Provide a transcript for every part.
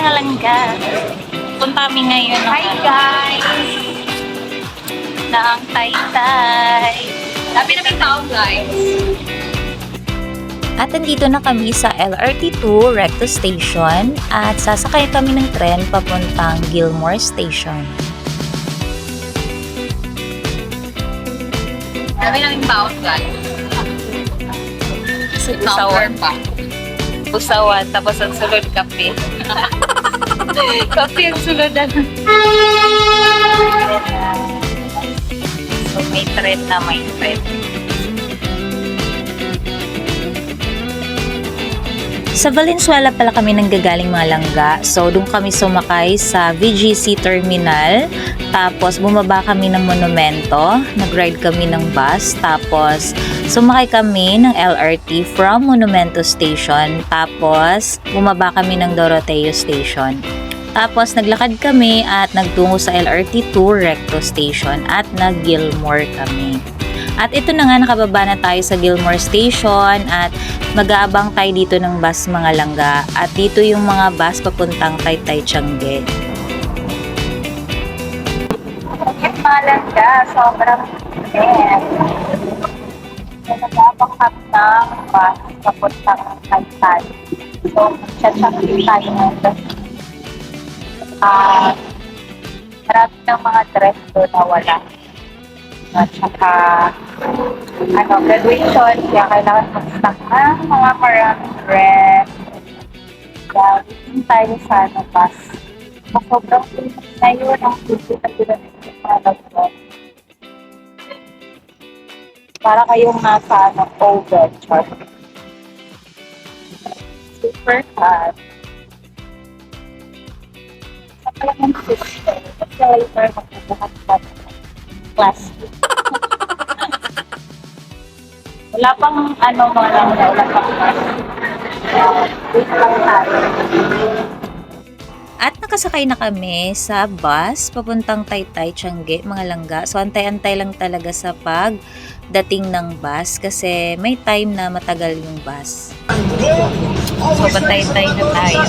mga langga. Punta kami ngayon ng Hi guys! ng Taytay. Sabi namin tao guys. At nandito na kami sa LRT2 Recto Station at sasakay kami ng tren papuntang Gilmore Station. Sabi namin tao guys. Usawan pa. Usawan, tapos ang sunod kape. Kape ang sunod na. So may tren na may tren. Sa Valenzuela pala kami nanggagaling mga langga. So, doon kami sumakay sa VGC Terminal. Tapos, bumaba kami ng Monumento. Nag-ride kami ng bus. Tapos, sumakay kami ng LRT from Monumento Station. Tapos, bumaba kami ng Doroteo Station. Tapos, naglakad kami at nagtungo sa LRT2 Recto Station at nag-Gilmore kami. At ito na nga, nakababa na tayo sa Gilmore Station at mag-aabang tayo dito ng bus mga langga. At dito yung mga bus papuntang Taytay Tiange. Mga langga, sobrang init. Mag-aabang kami ng bus papuntang Taytay. So, Tiange tayo ngayon. Marami ng mga dress doon na wala. At saka, graduation, kaya kailangan mag-stock ng mga maraming dress. Kaya, waiting tayo sa bus. Sobrang init na yun, ang susunod na yun ng mga nag-dress. Para kayong nasa oven, char. Super hot. Sa kailangan system, kasi later magbubuhat pa plastic. Wala pang mga lang na wala pang wait lang tayo. At nakasakay na kami sa bus papuntang Taytay Tiange mga langga. So antay-antay lang talaga sa pagdating ng bus kasi may time na matagal yung bus. So bantay-antay na tayo.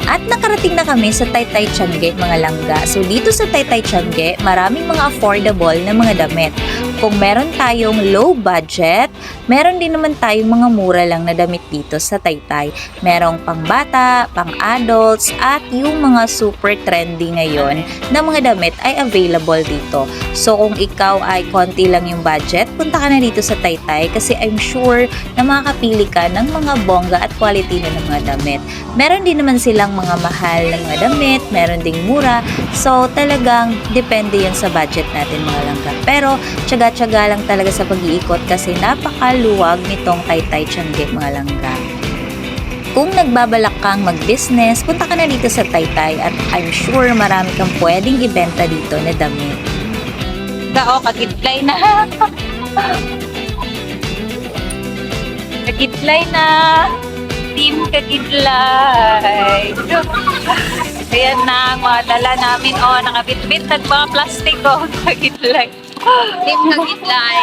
At nakarating na kami sa Taytay Tiange mga langga. So dito sa Taytay Tiange, maraming mga affordable na mga damit. Kung meron tayong low budget, meron din naman tayong mga mura lang na damit dito sa Taytay. Merong pang-bata, pang-adults, at yung mga super trendy ngayon na mga damit ay available dito. So kung ikaw ay konti lang yung budget, punta ka na dito sa Taytay kasi I'm sure na makakapili ka ng mga bongga at quality na ng mga damit. Meron din naman silang mga mahal na mga damit, meron ding mura. So talagang depende yan sa budget natin mga langga. Pero tiyaga-tiyaga lang talaga sa pag-iikot kasi napakaluwag nitong Taytay Tiange mga langga. Kung nagbabalak kang mag-business, punta ka na dito sa Taytay at I'm sure marami kang pwedeng ibenta dito na damit. Kagitlay na! Kagitlay na! Team Kagidlay. Ayan na, mga dala namin. Nakabitbit ng mga plastic. Kagidlay. Team Kagidlay.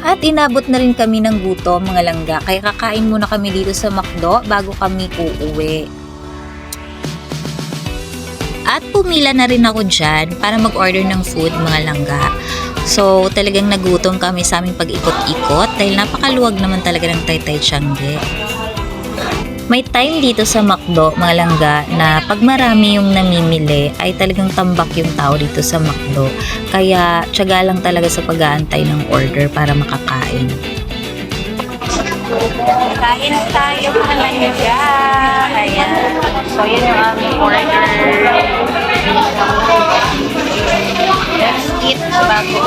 At inabot na rin kami ng gutom mga langga. Kaya kakain muna kami dito sa McDo bago kami uuwi. At pumila na rin ako dyan para mag-order ng food mga langga. So talagang nagutom kami sa aming pag-ikot-ikot dahil napakaluwag naman talaga ng Taytay Tiange. May time dito sa McDo mga langga na pag marami yung namimili ay talagang tambak yung tao dito sa McDo. Kaya tiyaga lang talaga sa pag-aantay ng order para makakain. Kain tayo mga langga. Ayan. So yun yung aming order. Let's eat bago.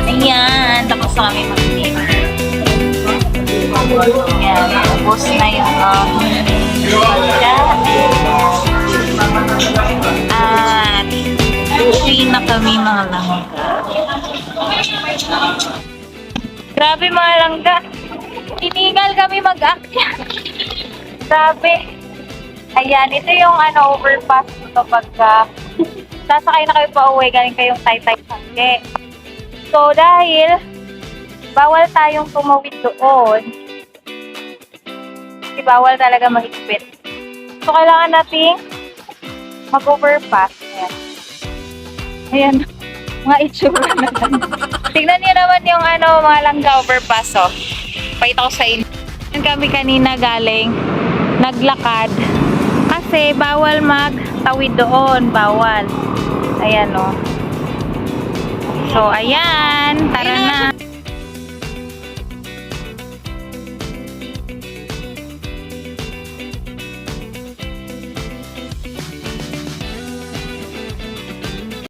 Ayan, tapos na kami mag-dinner. Ayan. Ayan, ubos na yung pagkain. At uwi na kami mga langga. Grabe mga langga. Tinigal kami mag-akyat. Grabe. Ayan, ito yung overpass kapag sasakay na kayo pa uwi, galing kayong Taytay Sangge. So, dahil bawal tayong tumawid doon, kasi bawal talaga mahigpit. So, kailangan nating mag-overpass. Ayan. Ayan. Mga itsura na lang. Tignan niyo naman yung mga langga overpass, oh. Pakita ko sa inyo. Yan kami kanina galing, naglakad. Kasi bawal magtawid doon. Bawal. Ayan, oh. So, ayan. Tara na.